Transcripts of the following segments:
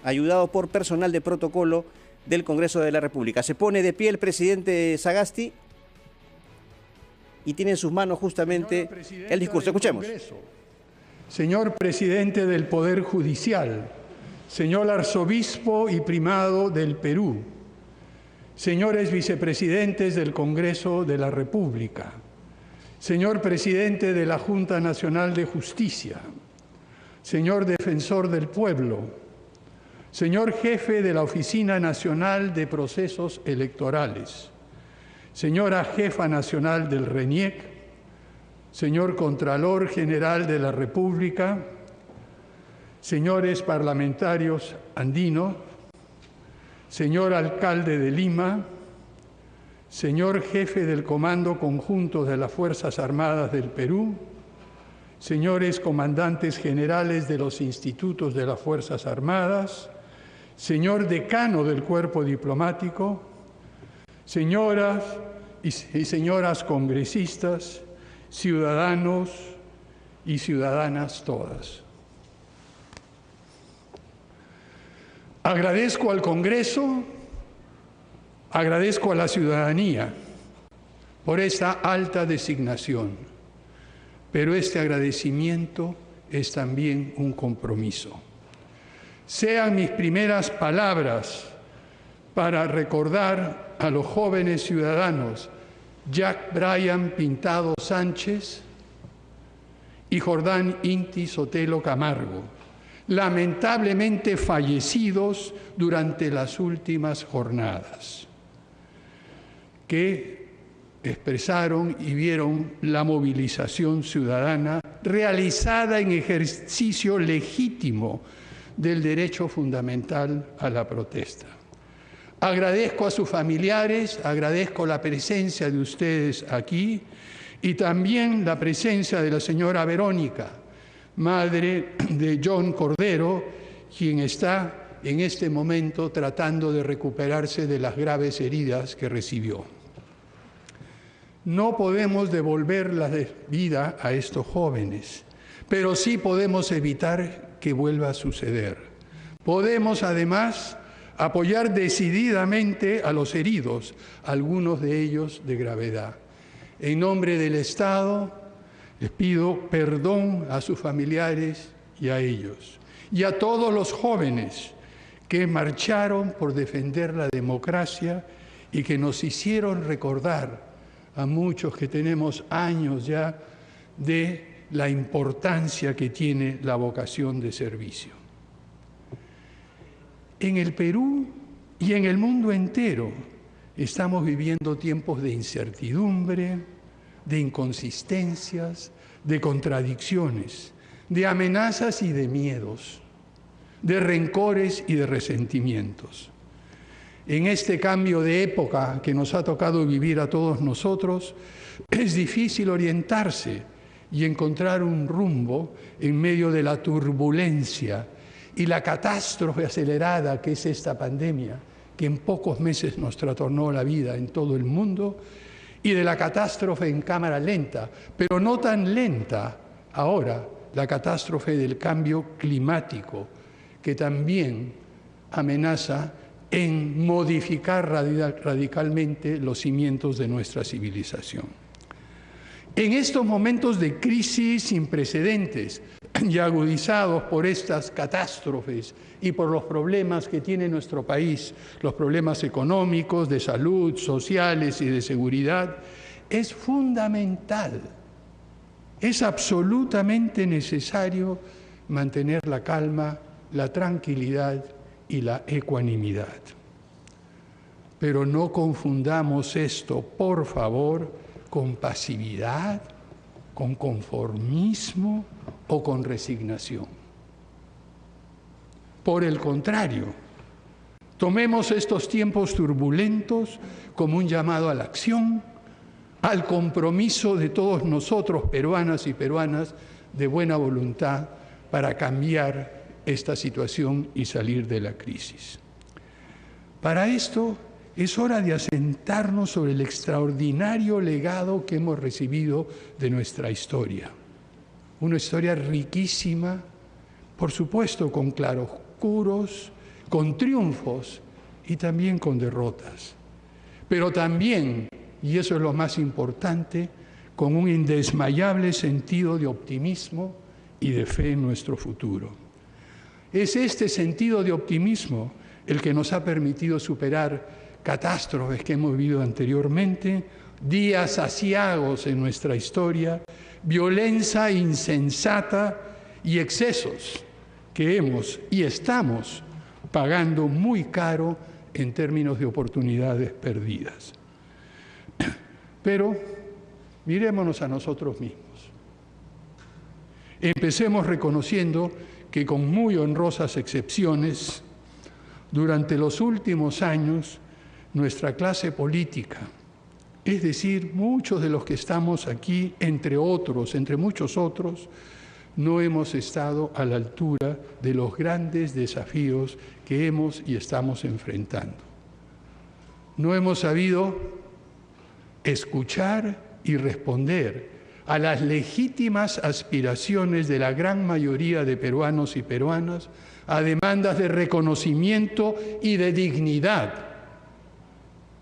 ayudado por personal de protocolo del Congreso de la República. Se pone de pie el presidente Sagasti y tiene en sus manos justamente el discurso. Escuchemos. Señor presidente del Poder Judicial, señor arzobispo y primado del Perú, señores vicepresidentes del Congreso de la República, señor presidente de la Junta Nacional de Justicia, señor defensor del pueblo, señor jefe de la Oficina Nacional de Procesos Electorales, señora jefa nacional del RENIEC, señor Contralor General de la República, señores parlamentarios andinos, señor alcalde de Lima, señor jefe del Comando Conjunto de las Fuerzas Armadas del Perú, señores comandantes generales de los institutos de las Fuerzas Armadas, señor decano del Cuerpo Diplomático, señoras y señoras congresistas, ciudadanos y ciudadanas todas. Agradezco al Congreso, agradezco a la ciudadanía por esta alta designación, pero este agradecimiento es también un compromiso. Sean mis primeras palabras para recordar a los jóvenes ciudadanos Jack Bryan Pintado Sánchez y Jordán Inti Sotelo Camargo, lamentablemente fallecidos durante las últimas jornadas, que expresaron y vieron la movilización ciudadana realizada en ejercicio legítimo del derecho fundamental a la protesta. Agradezco a sus familiares, agradezco la presencia de ustedes aquí y también la presencia de la señora Verónica, madre de John Cordero, quien está en este momento tratando de recuperarse de las graves heridas que recibió. No podemos devolver la vida a estos jóvenes, pero sí podemos evitar que vuelva a suceder. Podemos, además, apoyar decididamente a los heridos, algunos de ellos de gravedad. En nombre del Estado, les pido perdón a sus familiares y a ellos, y a todos los jóvenes que marcharon por defender la democracia y que nos hicieron recordar a muchos que tenemos años ya de la importancia que tiene la vocación de servicio. En el Perú y en el mundo entero estamos viviendo tiempos de incertidumbre, de inconsistencias, de contradicciones, de amenazas y de miedos, de rencores y de resentimientos. En este cambio de época que nos ha tocado vivir a todos nosotros, es difícil orientarse y encontrar un rumbo en medio de la turbulencia y la catástrofe acelerada que es esta pandemia, que en pocos meses nos trastornó la vida en todo el mundo, y de la catástrofe en cámara lenta, pero no tan lenta ahora, la catástrofe del cambio climático, que también amenaza en modificar radicalmente los cimientos de nuestra civilización. En estos momentos de crisis sin precedentes y agudizados por estas catástrofes y por los problemas que tiene nuestro país, los problemas económicos, de salud, sociales y de seguridad, es fundamental, es absolutamente necesario mantener la calma, la tranquilidad y la ecuanimidad. Pero no confundamos esto, por favor, con pasividad, con conformismo o con resignación. Por el contrario, tomemos estos tiempos turbulentos como un llamado a la acción, al compromiso de todos nosotros, peruanas y peruanas, de buena voluntad para cambiar esta situación y salir de la crisis. Para esto es hora de asentarnos sobre el extraordinario legado que hemos recibido de nuestra historia. Una historia riquísima, por supuesto con claroscuros con triunfos y también con derrotas. Pero también, y eso es lo más importante, con un indesmayable sentido de optimismo y de fe en nuestro futuro. Es este sentido de optimismo el que nos ha permitido superar catástrofes que hemos vivido anteriormente, días aciagos en nuestra historia, violencia insensata y excesos que hemos y estamos pagando muy caro en términos de oportunidades perdidas. Pero mirémonos a nosotros mismos. Empecemos reconociendo que con muy honrosas excepciones, durante los últimos años, nuestra clase política, es decir, muchos de los que estamos aquí, entre otros, entre muchos otros, no hemos estado a la altura de los grandes desafíos que hemos y estamos enfrentando. No hemos sabido escuchar y responder a las legítimas aspiraciones de la gran mayoría de peruanos y peruanas, a demandas de reconocimiento y de dignidad,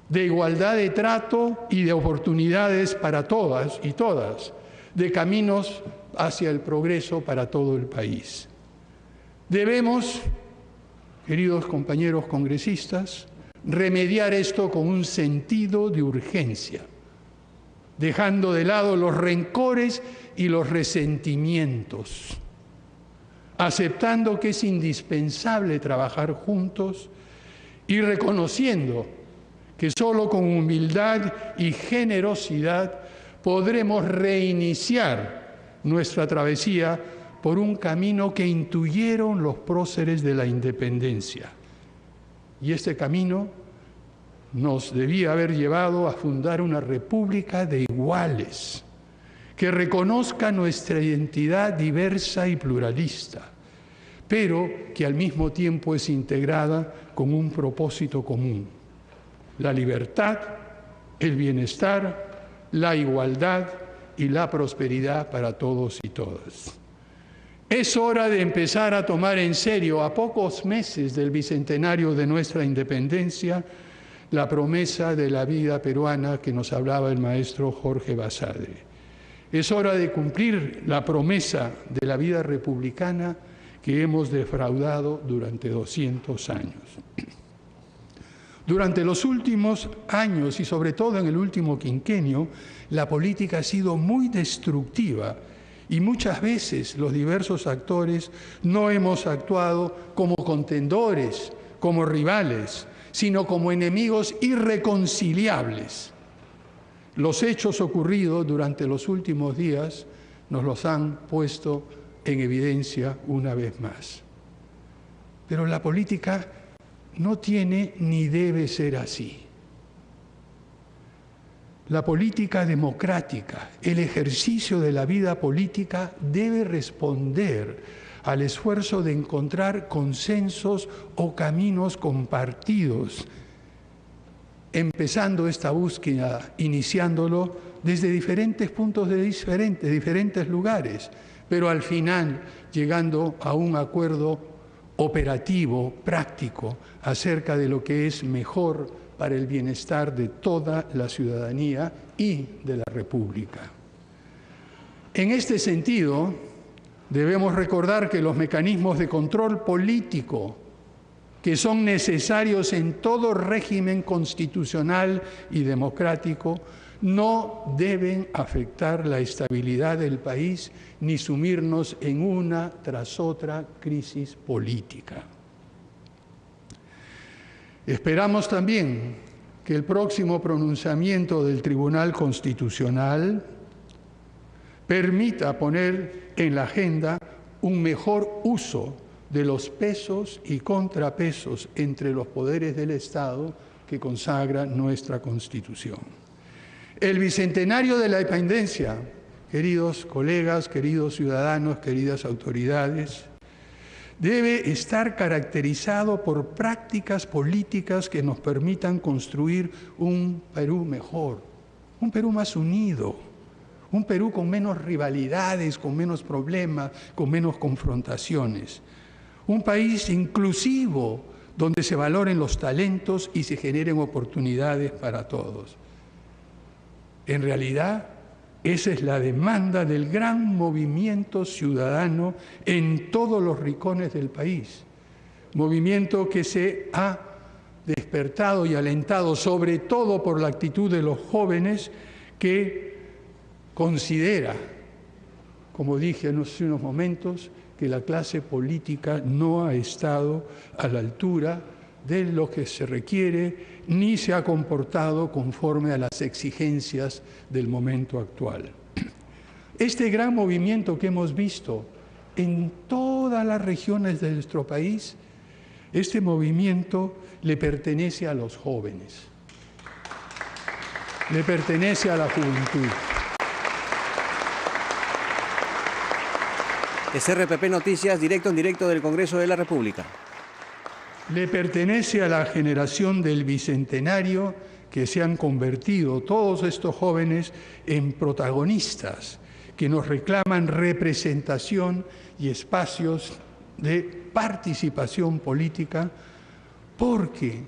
de igualdad de trato y de oportunidades para todas y todas, de caminos hacia el progreso para todo el país. Debemos, queridos compañeros congresistas, remediar esto con un sentido de urgencia, dejando de lado los rencores y los resentimientos, aceptando que es indispensable trabajar juntos y reconociendo que solo con humildad y generosidad podremos reiniciar nuestra travesía por un camino que intuyeron los próceres de la independencia. Y este camino nos debía haber llevado a fundar una república de iguales, que reconozca nuestra identidad diversa y pluralista, pero que al mismo tiempo es integrada con un propósito común: la libertad, el bienestar, la igualdad y la prosperidad para todos y todas. Es hora de empezar a tomar en serio, a pocos meses del bicentenario de nuestra independencia, la promesa de la vida peruana que nos hablaba el maestro Jorge Basadre. Es hora de cumplir la promesa de la vida republicana que hemos defraudado durante 200 años. Durante los últimos años y sobre todo en el último quinquenio, la política ha sido muy destructiva y muchas veces los diversos actores no hemos actuado como contendores, como rivales, sino como enemigos irreconciliables. Los hechos ocurridos durante los últimos días nos los han puesto en evidencia una vez más. Pero la política no tiene ni debe ser así. La política democrática, el ejercicio de la vida política debe responder al esfuerzo de encontrar consensos o caminos compartidos, empezando esta búsqueda, iniciándolo desde diferentes puntos de diferentes lugares, pero al final llegando a un acuerdo operativo, práctico, acerca de lo que es mejor para el bienestar de toda la ciudadanía y de la República. En este sentido, debemos recordar que los mecanismos de control político que son necesarios en todo régimen constitucional y democrático no deben afectar la estabilidad del país ni sumirnos en una tras otra crisis política. Esperamos también que el próximo pronunciamiento del Tribunal Constitucional permita poner en la agenda un mejor uso de los pesos y contrapesos entre los poderes del Estado que consagra nuestra Constitución. El bicentenario de la independencia, queridos colegas, queridos ciudadanos, queridas autoridades, debe estar caracterizado por prácticas políticas que nos permitan construir un Perú mejor, un Perú más unido, un Perú con menos rivalidades, con menos problemas, con menos confrontaciones. Un país inclusivo, donde se valoren los talentos y se generen oportunidades para todos. En realidad, esa es la demanda del gran movimiento ciudadano en todos los rincones del país. Movimiento que se ha despertado y alentado sobre todo por la actitud de los jóvenes que considera, como dije hace unos momentos, que la clase política no ha estado a la altura de lo que se requiere ni se ha comportado conforme a las exigencias del momento actual. Este gran movimiento que hemos visto en todas las regiones de nuestro país, este movimiento le pertenece a los jóvenes, le pertenece a la juventud. SRPP Noticias, directo en directo del Congreso de la República. Le pertenece a la generación del Bicentenario que se han convertido todos estos jóvenes en protagonistas que nos reclaman representación y espacios de participación política, porque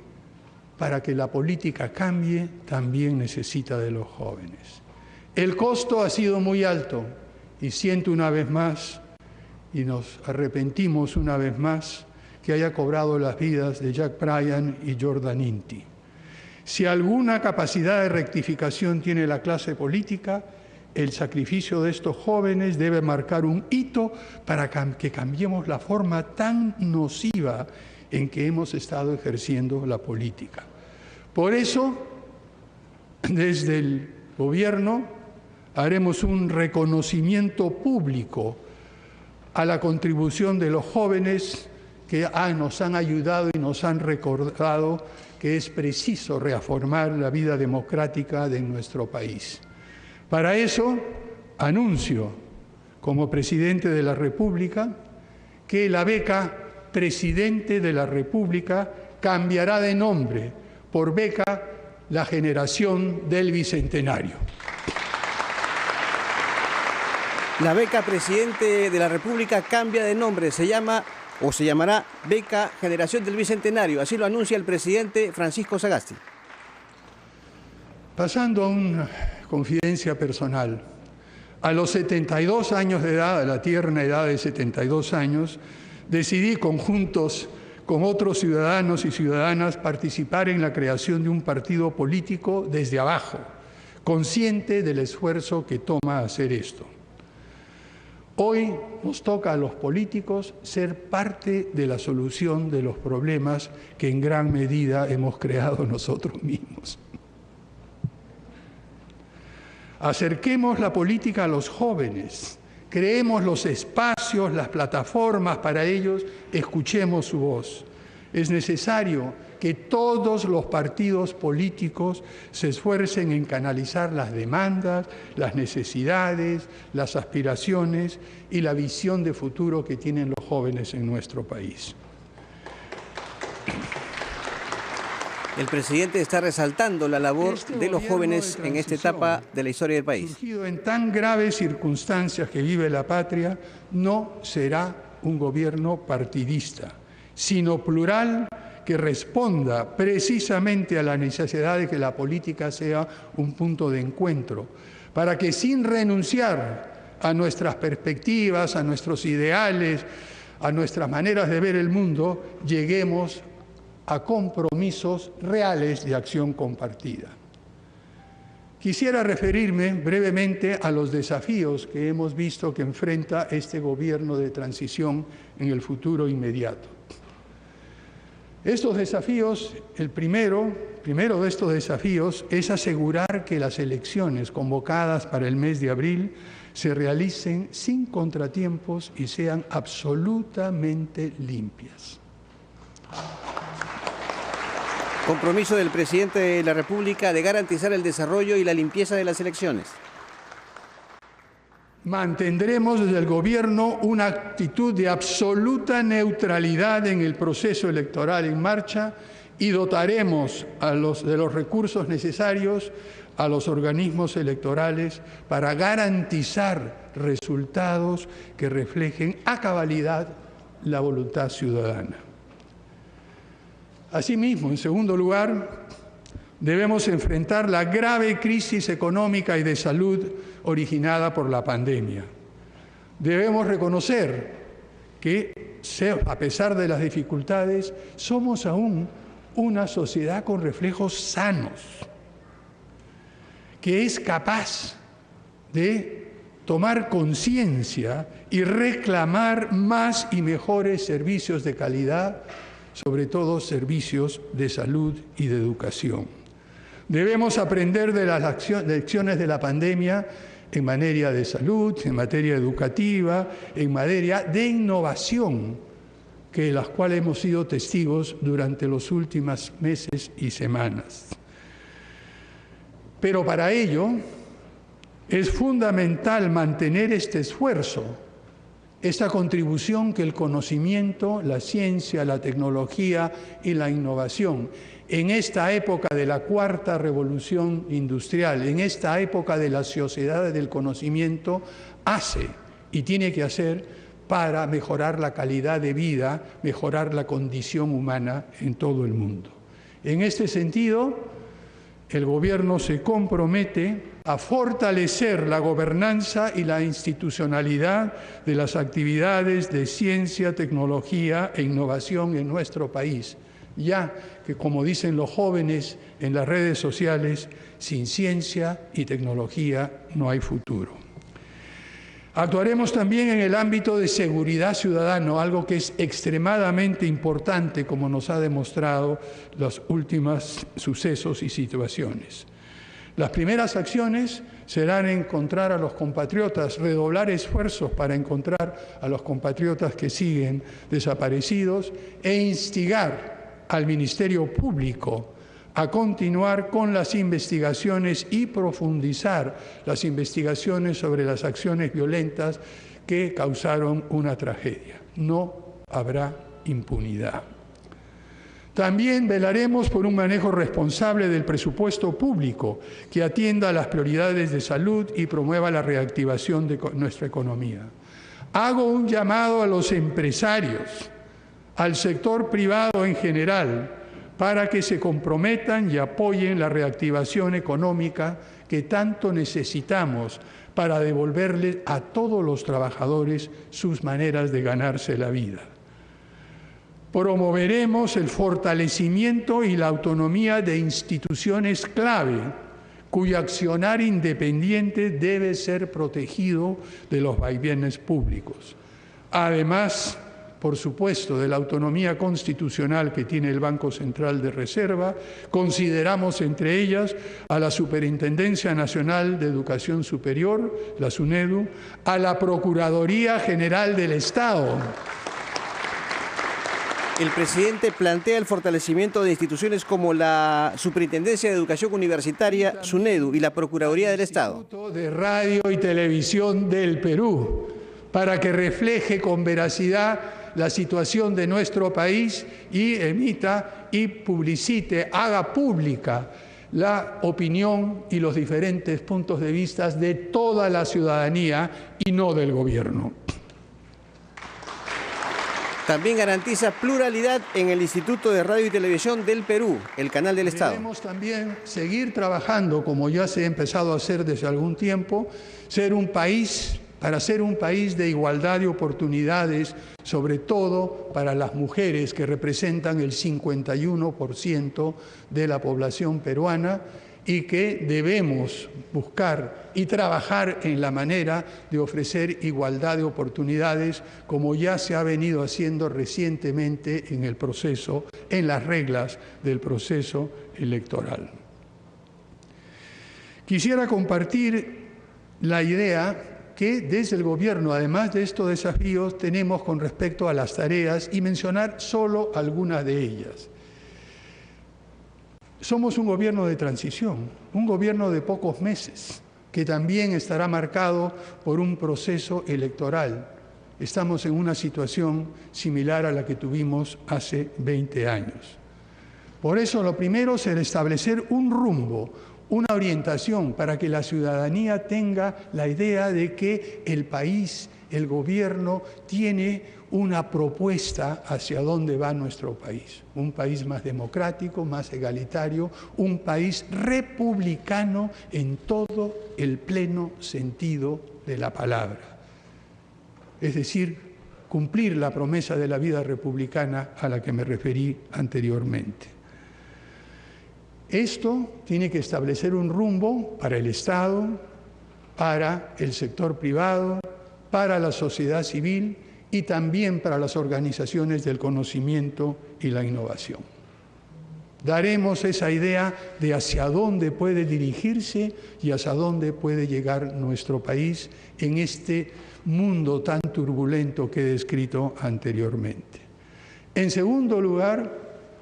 para que la política cambie también necesita de los jóvenes. El costo ha sido muy alto y siento una vez más, y nos arrepentimos una vez más, que haya cobrado las vidas de Jack Bryan y Jordan Inti. Si alguna capacidad de rectificación tiene la clase política, el sacrificio de estos jóvenes debe marcar un hito para que cambiemos la forma tan nociva en que hemos estado ejerciendo la política. Por eso, desde el Gobierno, haremos un reconocimiento público a la contribución de los jóvenes que nos han ayudado y nos han recordado que es preciso reafirmar la vida democrática de nuestro país. Para eso, anuncio, como presidente de la República, que la beca Presidente de la República cambiará de nombre por beca La Generación del Bicentenario. La beca Presidente de la República cambia de nombre, se llamará Beca Generación del Bicentenario, así lo anuncia el presidente Francisco Sagasti. Pasando a una confidencia personal, a los 72 años de edad, a la tierna edad de 72 años, decidí conjuntos con otros ciudadanos y ciudadanas participar en la creación de un partido político desde abajo, consciente del esfuerzo que toma hacer esto. Hoy nos toca a los políticos ser parte de la solución de los problemas que en gran medida hemos creado nosotros mismos. Acerquemos la política a los jóvenes, creemos los espacios, las plataformas para ellos, escuchemos su voz. Es necesario que todos los partidos políticos se esfuercen en canalizar las demandas, las necesidades, las aspiraciones y la visión de futuro que tienen los jóvenes en nuestro país. El presidente está resaltando la labor de los jóvenes en esta etapa de la historia del país. Surgido en tan graves circunstancias que vive la patria, no será un gobierno partidista, sino plural, que responda precisamente a la necesidad de que la política sea un punto de encuentro, para que sin renunciar a nuestras perspectivas, a nuestros ideales, a nuestras maneras de ver el mundo, lleguemos a compromisos reales de acción compartida. Quisiera referirme brevemente a los desafíos que hemos visto que enfrenta este gobierno de transición en el futuro inmediato. Estos desafíos, el primero de estos desafíos es asegurar que las elecciones convocadas para el mes de abril se realicen sin contratiempos y sean absolutamente limpias. Compromiso del presidente de la República de garantizar el desarrollo y la limpieza de las elecciones. Mantendremos desde el Gobierno una actitud de absoluta neutralidad en el proceso electoral en marcha y dotaremos de los recursos necesarios a los organismos electorales para garantizar resultados que reflejen a cabalidad la voluntad ciudadana. Asimismo, en segundo lugar, debemos enfrentar la grave crisis económica y de salud originada por la pandemia. Debemos reconocer que, a pesar de las dificultades, somos aún una sociedad con reflejos sanos, que es capaz de tomar conciencia y reclamar más y mejores servicios de calidad, sobre todo servicios de salud y de educación. Debemos aprender de las lecciones de la pandemia en materia de salud, en materia educativa, en materia de innovación, que las cuales hemos sido testigos durante los últimos meses y semanas. Pero para ello es fundamental mantener este esfuerzo, esta contribución que el conocimiento, la ciencia, la tecnología y la innovación, en esta época de la cuarta revolución industrial, en esta época de las sociedades del conocimiento, hace y tiene que hacer para mejorar la calidad de vida, mejorar la condición humana en todo el mundo. En este sentido, el Gobierno se compromete a fortalecer la gobernanza y la institucionalidad de las actividades de ciencia, tecnología e innovación en nuestro país, ya que, como dicen los jóvenes en las redes sociales, sin ciencia y tecnología no hay futuro. Actuaremos también en el ámbito de seguridad ciudadana, algo que es extremadamente importante, como nos ha demostrado los últimos sucesos y situaciones. Las primeras acciones serán encontrar a los compatriotas, redoblar esfuerzos para encontrar a los compatriotas que siguen desaparecidos e instigar al Ministerio Público a continuar con las investigaciones y profundizar las investigaciones sobre las acciones violentas que causaron una tragedia. No habrá impunidad. También velaremos por un manejo responsable del presupuesto público que atienda a las prioridades de salud y promueva la reactivación de nuestra economía. Hago un llamado a los empresarios, al sector privado en general, para que se comprometan y apoyen la reactivación económica que tanto necesitamos para devolverle a todos los trabajadores sus maneras de ganarse la vida. Promoveremos el fortalecimiento y la autonomía de instituciones clave, cuyo accionar independiente debe ser protegido de los vaivenes públicos. Además, por supuesto, de la autonomía constitucional que tiene el Banco Central de Reserva, consideramos entre ellas a la Superintendencia Nacional de Educación Superior, la SUNEDU, a la Procuraduría General del Estado. El presidente plantea el fortalecimiento de instituciones como la Superintendencia de Educación Universitaria, SUNEDU, y la Procuraduría del Estado. Instituto de Radio y Televisión del Perú, para que refleje con veracidad la situación de nuestro país y emita y publicite, haga pública la opinión y los diferentes puntos de vista de toda la ciudadanía y no del gobierno. También garantiza pluralidad en el Instituto de Radio y Televisión del Perú, el canal del Estado. Debemos también seguir trabajando, como ya se ha empezado a hacer desde algún tiempo, para ser un país de igualdad de oportunidades, sobre todo para las mujeres, que representan el 51% de la población peruana, y que debemos buscar y trabajar en la manera de ofrecer igualdad de oportunidades, como ya se ha venido haciendo recientemente en el proceso, en las reglas del proceso electoral. Quisiera compartir la idea que desde el Gobierno, además de estos desafíos, tenemos con respecto a las tareas y mencionar solo algunas de ellas. Somos un gobierno de transición, un gobierno de pocos meses, que también estará marcado por un proceso electoral. Estamos en una situación similar a la que tuvimos hace 20 años. Por eso, lo primero será establecer un rumbo, una orientación para que la ciudadanía tenga la idea de que el país el gobierno tiene una propuesta hacia dónde va nuestro país. Un país más democrático, más egalitario, un país republicano en todo el pleno sentido de la palabra. Es decir, cumplir la promesa de la vida republicana a la que me referí anteriormente. Esto tiene que establecer un rumbo para el Estado, para el sector privado, para la sociedad civil y también para las organizaciones del conocimiento y la innovación. Daremos esa idea de hacia dónde puede dirigirse y hacia dónde puede llegar nuestro país en este mundo tan turbulento que he descrito anteriormente. En segundo lugar,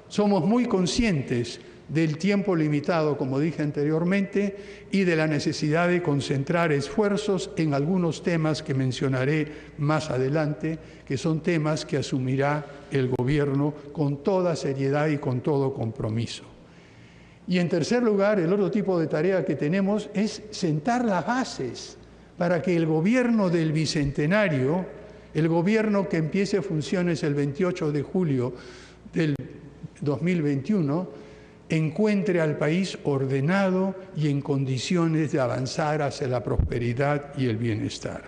somos muy conscientes del tiempo limitado, como dije anteriormente, y de la necesidad de concentrar esfuerzos en algunos temas que mencionaré más adelante, que son temas que asumirá el gobierno con toda seriedad y con todo compromiso. Y en tercer lugar, el otro tipo de tarea que tenemos es sentar las bases para que el gobierno del Bicentenario, el gobierno que empiece funciones el 28 de julio del 2021, encuentre al país ordenado y en condiciones de avanzar hacia la prosperidad y el bienestar.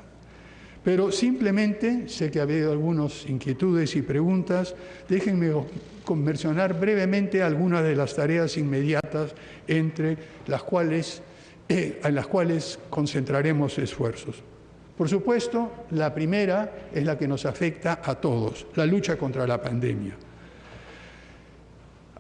Pero simplemente, sé que ha habido algunas inquietudes y preguntas, déjenme mencionar brevemente algunas de las tareas inmediatas en las cuales concentraremos esfuerzos. Por supuesto, la primera es la que nos afecta a todos, la lucha contra la pandemia.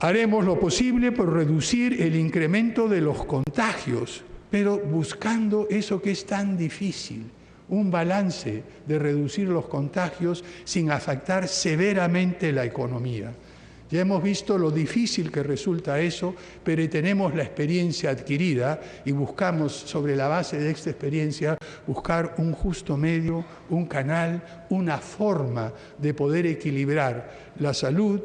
Haremos lo posible por reducir el incremento de los contagios, pero buscando eso que es tan difícil, un balance de reducir los contagios sin afectar severamente la economía. Ya hemos visto lo difícil que resulta eso, pero tenemos la experiencia adquirida y buscamos, sobre la base de esta experiencia, buscar un justo medio, un canal, una forma de poder equilibrar la salud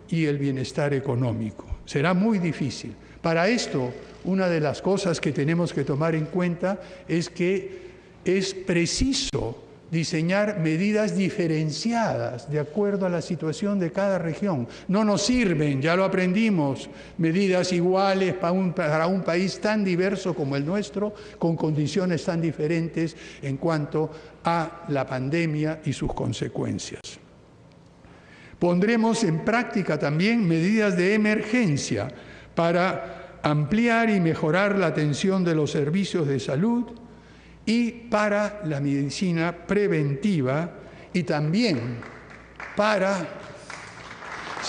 y el bienestar económico. Será muy difícil. Para esto, una de las cosas que tenemos que tomar en cuenta es que es preciso diseñar medidas diferenciadas de acuerdo a la situación de cada región. No nos sirven, ya lo aprendimos, medidas iguales para un país tan diverso como el nuestro, con condiciones tan diferentes en cuanto a la pandemia y sus consecuencias. Pondremos en práctica también medidas de emergencia para ampliar y mejorar la atención de los servicios de salud y para la medicina preventiva y también para...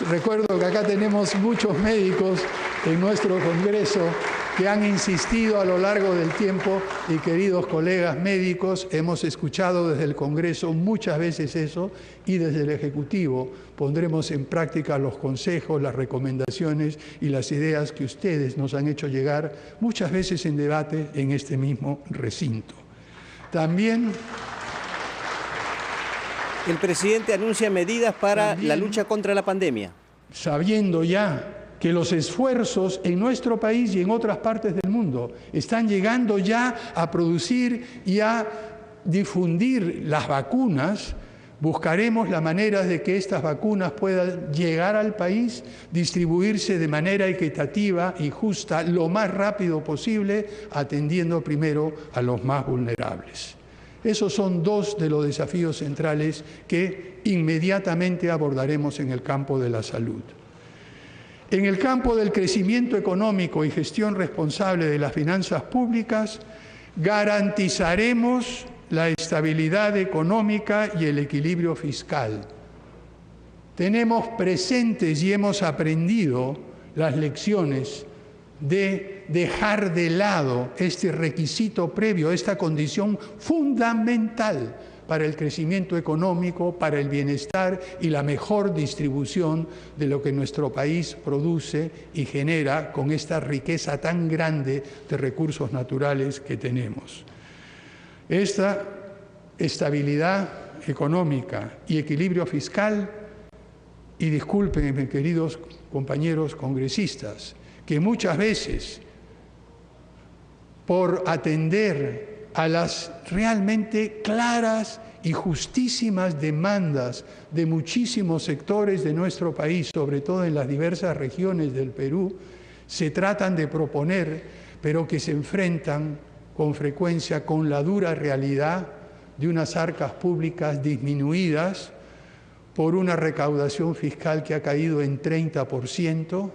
Recuerdo que acá tenemos muchos médicos en nuestro Congreso que han insistido a lo largo del tiempo y queridos colegas médicos, hemos escuchado desde el Congreso muchas veces eso y desde el Ejecutivo pondremos en práctica los consejos, las recomendaciones y las ideas que ustedes nos han hecho llegar muchas veces en debate en este mismo recinto. También el presidente anuncia medidas para la lucha contra la pandemia. Sabiendo ya que los esfuerzos en nuestro país y en otras partes del mundo están llegando ya a producir y a difundir las vacunas, buscaremos la manera de que estas vacunas puedan llegar al país, distribuirse de manera equitativa y justa lo más rápido posible, atendiendo primero a los más vulnerables. Esos son dos de los desafíos centrales que inmediatamente abordaremos en el campo de la salud. En el campo del crecimiento económico y gestión responsable de las finanzas públicas, garantizaremos la estabilidad económica y el equilibrio fiscal. Tenemos presentes y hemos aprendido las lecciones de dejar de lado este requisito previo, esta condición fundamental para el crecimiento económico, para el bienestar y la mejor distribución de lo que nuestro país produce y genera con esta riqueza tan grande de recursos naturales que tenemos. Esta estabilidad económica y equilibrio fiscal, y disculpen, queridos compañeros congresistas, que muchas veces, por atender a las realmente claras y justísimas demandas de muchísimos sectores de nuestro país, sobre todo en las diversas regiones del Perú, se tratan de proponer, pero que se enfrentan con frecuencia con la dura realidad de unas arcas públicas disminuidas por una recaudación fiscal que ha caído en 30%,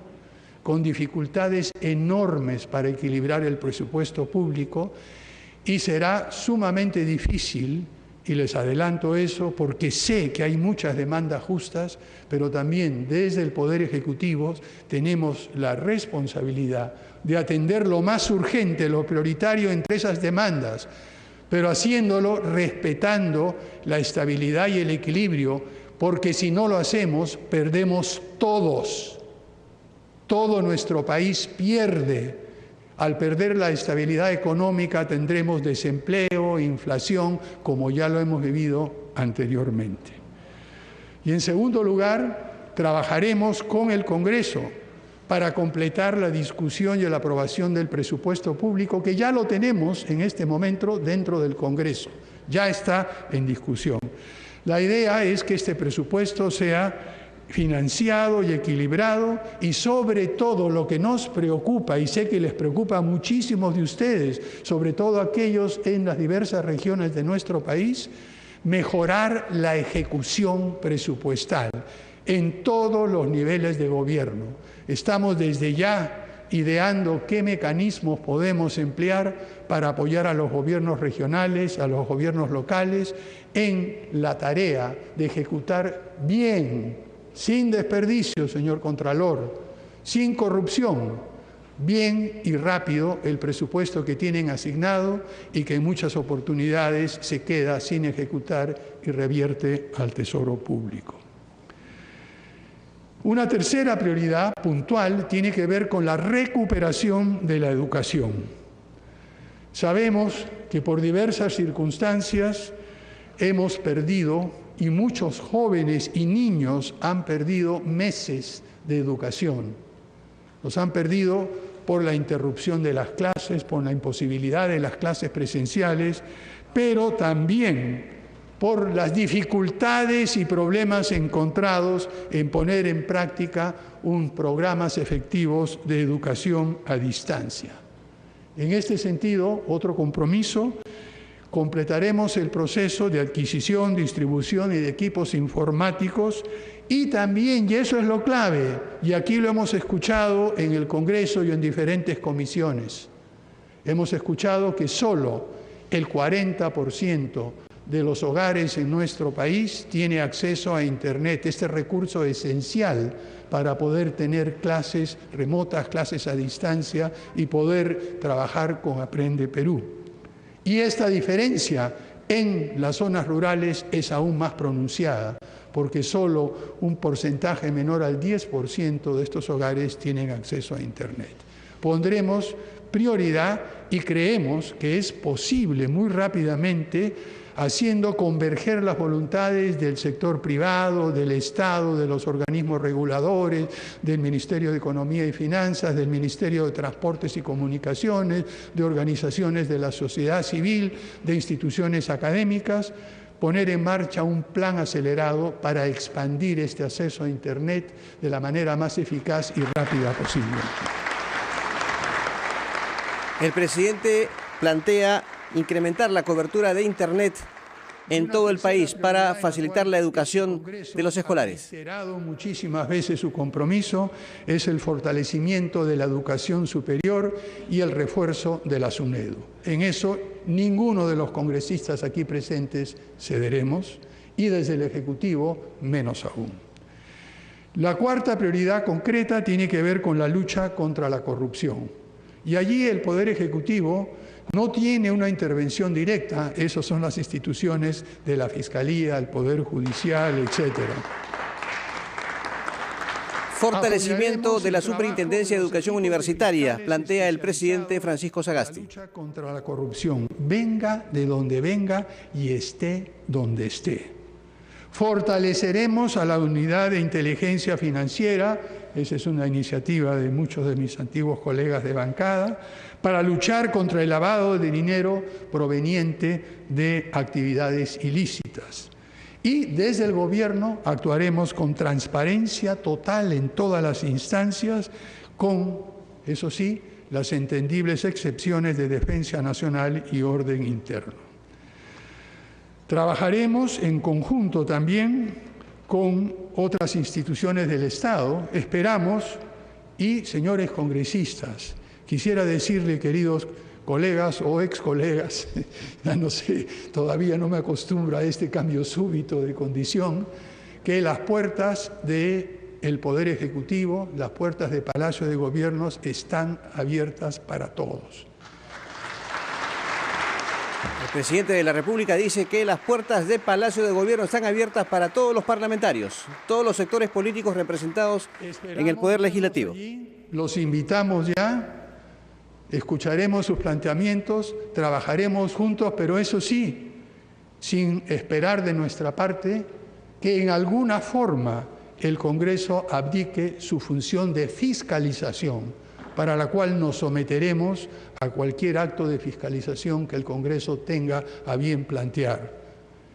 con dificultades enormes para equilibrar el presupuesto público, y será sumamente difícil, y les adelanto eso, porque sé que hay muchas demandas justas, pero también desde el Poder Ejecutivo tenemos la responsabilidad de atender lo más urgente, lo prioritario entre esas demandas, pero haciéndolo respetando la estabilidad y el equilibrio, porque si no lo hacemos, perdemos todos. Todo nuestro país pierde. Al perder la estabilidad económica tendremos desempleo, inflación, como ya lo hemos vivido anteriormente. Y en segundo lugar, trabajaremos con el Congreso para completar la discusión y la aprobación del presupuesto público, que ya lo tenemos en este momento dentro del Congreso, ya está en discusión. La idea es que este presupuesto sea financiado y equilibrado, y sobre todo lo que nos preocupa, y sé que les preocupa a muchísimos de ustedes, sobre todo aquellos en las diversas regiones de nuestro país, mejorar la ejecución presupuestal en todos los niveles de gobierno. Estamos desde ya ideando qué mecanismos podemos emplear para apoyar a los gobiernos regionales, a los gobiernos locales, en la tarea de ejecutar bien, sin desperdicio, señor Contralor, sin corrupción, bien y rápido el presupuesto que tienen asignado y que en muchas oportunidades se queda sin ejecutar y revierte al Tesoro Público. Una tercera prioridad puntual tiene que ver con la recuperación de la educación. Sabemos que por diversas circunstancias hemos perdido, y muchos jóvenes y niños han perdido meses de educación. Los han perdido por la interrupción de las clases, por la imposibilidad de las clases presenciales, pero también por las dificultades y problemas encontrados en poner en práctica programas efectivos de educación a distancia. En este sentido, otro compromiso: completaremos el proceso de adquisición, distribución y de equipos informáticos, y también, y eso es lo clave, y aquí lo hemos escuchado en el Congreso y en diferentes comisiones, hemos escuchado que solo el 40% de los hogares en nuestro país tiene acceso a Internet, este recurso esencial para poder tener clases remotas, clases a distancia y poder trabajar con Aprende Perú. Y esta diferencia en las zonas rurales es aún más pronunciada, porque solo un porcentaje menor al 10% de estos hogares tienen acceso a Internet. Pondremos prioridad y creemos que es posible muy rápidamente, haciendo converger las voluntades del sector privado, del Estado, de los organismos reguladores, del Ministerio de Economía y Finanzas, del Ministerio de Transportes y Comunicaciones, de organizaciones de la sociedad civil, de instituciones académicas, poner en marcha un plan acelerado para expandir este acceso a Internet de la manera más eficaz y rápida posible. El presidente plantea incrementar la cobertura de Internet en todo el país para facilitar la educación de los escolares. Ha reiterado muchísimas veces su compromiso, es el fortalecimiento de la educación superior y el refuerzo de la SUNEDU. En eso ninguno de los congresistas aquí presentes cederemos, y desde el Ejecutivo menos aún. La cuarta prioridad concreta tiene que ver con la lucha contra la corrupción. Y allí el Poder Ejecutivo no tiene una intervención directa, esas son las instituciones de la Fiscalía, el Poder Judicial, etcétera. Fortalecimiento de la Superintendencia de Educación Universitaria, plantea el presidente Francisco Sagasti. La lucha contra la corrupción, venga de donde venga y esté donde esté. Fortaleceremos a la unidad de inteligencia financiera esa es una iniciativa de muchos de mis antiguos colegas de bancada, para luchar contra el lavado de dinero proveniente de actividades ilícitas. Y desde el Gobierno actuaremos con transparencia total en todas las instancias, con, eso sí, las entendibles excepciones de defensa nacional y orden interno. Trabajaremos en conjunto también con otras instituciones del Estado, esperamos, y señores congresistas, quisiera decirle, queridos colegas o ex colegas, ya no sé, todavía no me acostumbro a este cambio súbito de condición, que las puertas del Poder Ejecutivo, las puertas de Palacio de Gobiernos están abiertas para todos. El presidente de la República dice que las puertas de Palacio de Gobierno están abiertas para todos los parlamentarios, todos los sectores políticos representados en el Poder Legislativo. Los invitamos ya. Escucharemos sus planteamientos, trabajaremos juntos, pero eso sí, sin esperar de nuestra parte que en alguna forma el Congreso abdique su función de fiscalización, para la cual nos someteremos a cualquier acto de fiscalización que el Congreso tenga a bien plantear.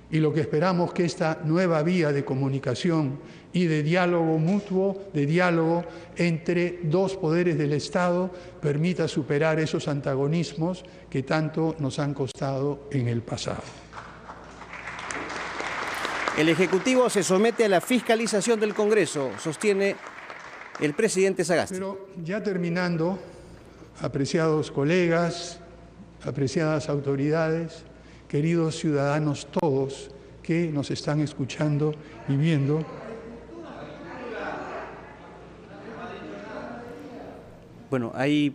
Y lo que esperamos que esta nueva vía de comunicación y de diálogo mutuo, de diálogo entre dos poderes del Estado, permita superar esos antagonismos que tanto nos han costado en el pasado. El Ejecutivo se somete a la fiscalización del Congreso, sostiene el presidente Sagasti. Pero ya terminando, apreciados colegas, apreciadas autoridades, queridos ciudadanos todos que nos están escuchando y viendo, bueno, ahí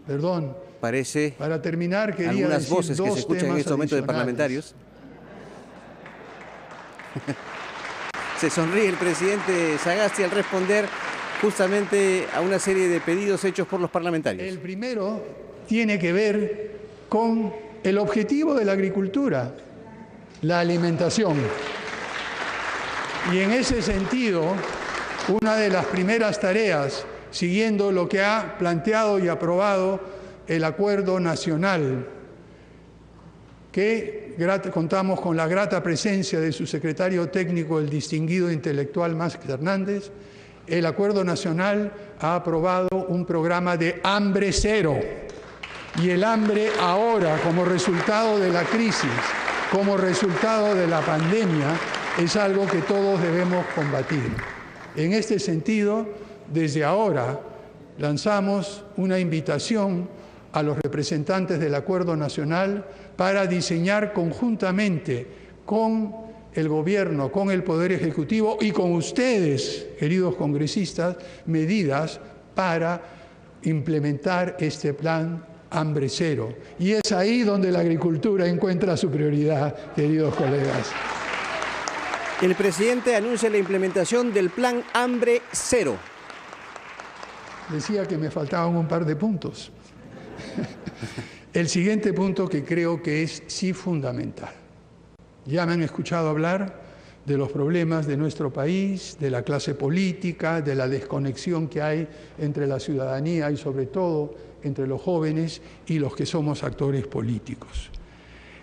parece para terminar, quería algunas decir voces que se escuchan en este momento de parlamentarios. Se sonríe el presidente Sagasti al responder justamente a una serie de pedidos hechos por los parlamentarios. El primero tiene que ver con el objetivo de la agricultura, la alimentación. Y en ese sentido, una de las primeras tareas, siguiendo lo que ha planteado y aprobado el Acuerdo Nacional, que contamos con la grata presencia de su secretario técnico, el distinguido intelectual Máximo Hernández, el Acuerdo Nacional ha aprobado un programa de hambre cero. Y el hambre ahora, como resultado de la crisis, como resultado de la pandemia, es algo que todos debemos combatir. En este sentido, desde ahora lanzamos una invitación a los representantes del Acuerdo Nacional para diseñar conjuntamente con el Gobierno, con el Poder Ejecutivo y con ustedes, queridos congresistas, medidas para implementar este plan hambre cero. Y es ahí donde la agricultura encuentra su prioridad, queridos colegas. El presidente anuncia la implementación del plan hambre cero. Decía que me faltaban un par de puntos. El siguiente punto que creo que es sí fundamental. Ya me han escuchado hablar de los problemas de nuestro país, de la clase política, de la desconexión que hay entre la ciudadanía y sobre todo entre los jóvenes y los que somos actores políticos.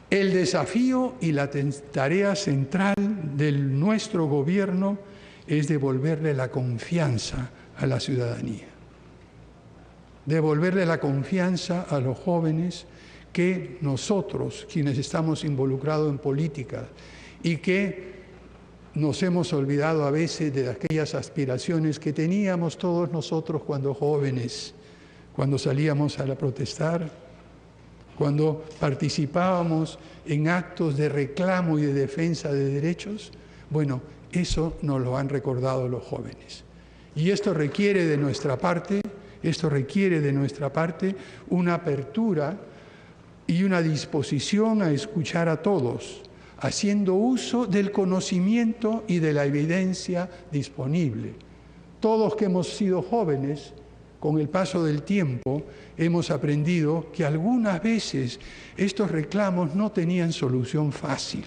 El desafío y la tarea central de nuestro gobierno es devolverle la confianza a la ciudadanía, devolverle la confianza a los jóvenes que nosotros, quienes estamos involucrados en política y que nos hemos olvidado a veces de aquellas aspiraciones que teníamos todos nosotros cuando jóvenes, cuando salíamos a protestar, cuando participábamos en actos de reclamo y de defensa de derechos. Bueno, eso nos lo han recordado los jóvenes. Y esto requiere de nuestra parte una apertura y una disposición a escuchar a todos, haciendo uso del conocimiento y de la evidencia disponible. Todos que hemos sido jóvenes, con el paso del tiempo, hemos aprendido que algunas veces estos reclamos no tenían solución fácil.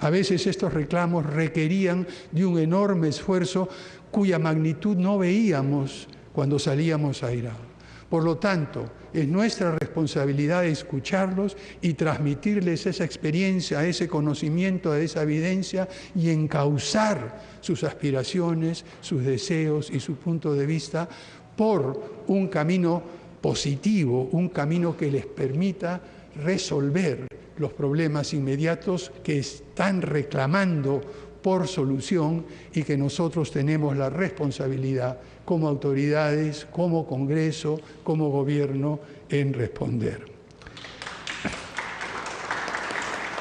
A veces estos reclamos requerían de un enorme esfuerzo cuya magnitud no veíamos cuando salíamos airados. Por lo tanto, es nuestra responsabilidad escucharlos y transmitirles esa experiencia, ese conocimiento, esa evidencia y encauzar sus aspiraciones, sus deseos y su punto de vista por un camino positivo, un camino que les permita resolver los problemas inmediatos que están reclamando por solución y que nosotros tenemos la responsabilidad como autoridades, como Congreso, como Gobierno, en responder.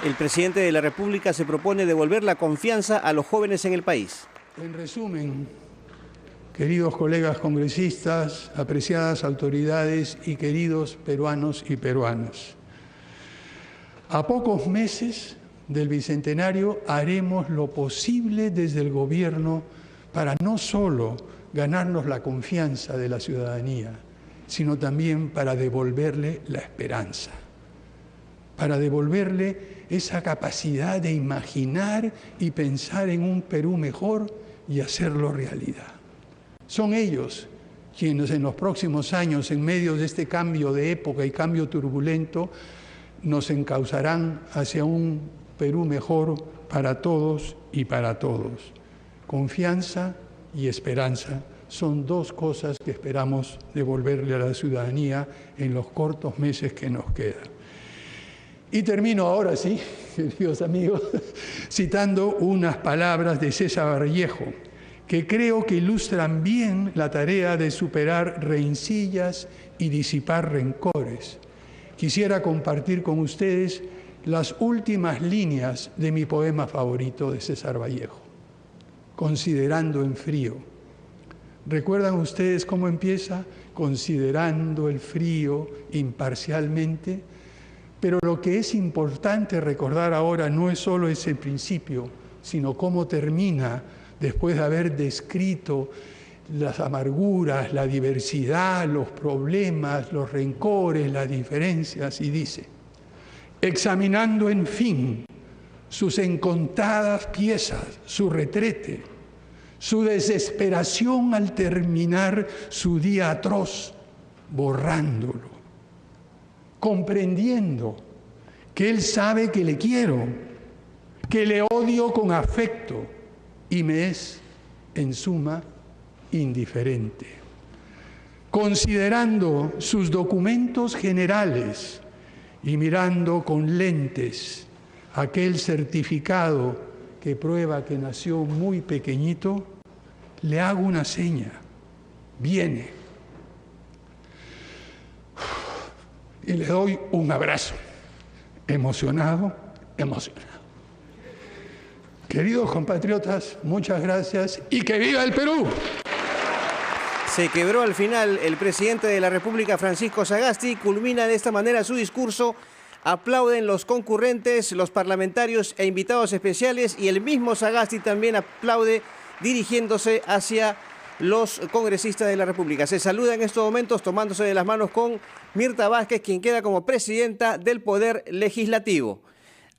El presidente de la República se propone devolver la confianza a los jóvenes en el país. En resumen, queridos colegas congresistas, apreciadas autoridades y queridos peruanos y peruanas, a pocos meses del Bicentenario haremos lo posible desde el Gobierno para no solo ganarnos la confianza de la ciudadanía, sino también para devolverle la esperanza, para devolverle esa capacidad de imaginar y pensar en un Perú mejor y hacerlo realidad. Son ellos quienes en los próximos años, en medio de este cambio de época y cambio turbulento, nos encauzarán hacia un Perú mejor para todos y para todos. Confianza y esperanza son dos cosas que esperamos devolverle a la ciudadanía en los cortos meses que nos quedan. Y termino ahora sí, queridos amigos, citando unas palabras de César Vallejo, que creo que ilustran bien la tarea de superar rencillas y disipar rencores. Quisiera compartir con ustedes las últimas líneas de mi poema favorito de César Vallejo, Considerando en frío. ¿Recuerdan ustedes cómo empieza? Considerando el frío imparcialmente. Pero lo que es importante recordar ahora no es solo ese principio, sino cómo termina después de haber descrito las amarguras, la diversidad, los problemas, los rencores, las diferencias, y dice: examinando en fin sus incontadas piezas, su retrete, su desesperación al terminar su día atroz, borrándolo, comprendiendo que él sabe que le quiero, que le odio con afecto y me es, en suma, indiferente. Considerando sus documentos generales y mirando con lentes aquel certificado que prueba que nació muy pequeñito, le hago una seña: viene. Y le doy un abrazo, emocionado. Queridos compatriotas, muchas gracias y ¡que viva el Perú! Se quebró al final el presidente de la República, Francisco Sagasti, culmina de esta manera su discurso. Aplauden los concurrentes, los parlamentarios e invitados especiales, y el mismo Sagasti también aplaude dirigiéndose hacia los congresistas de la República. Se saluda en estos momentos tomándose de las manos con Mirta Vázquez, quien queda como presidenta del Poder Legislativo.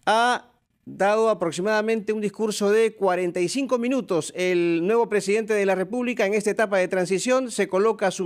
Ha dado aproximadamente un discurso de 45 minutos el nuevo presidente de la República en esta etapa de transición. Se coloca su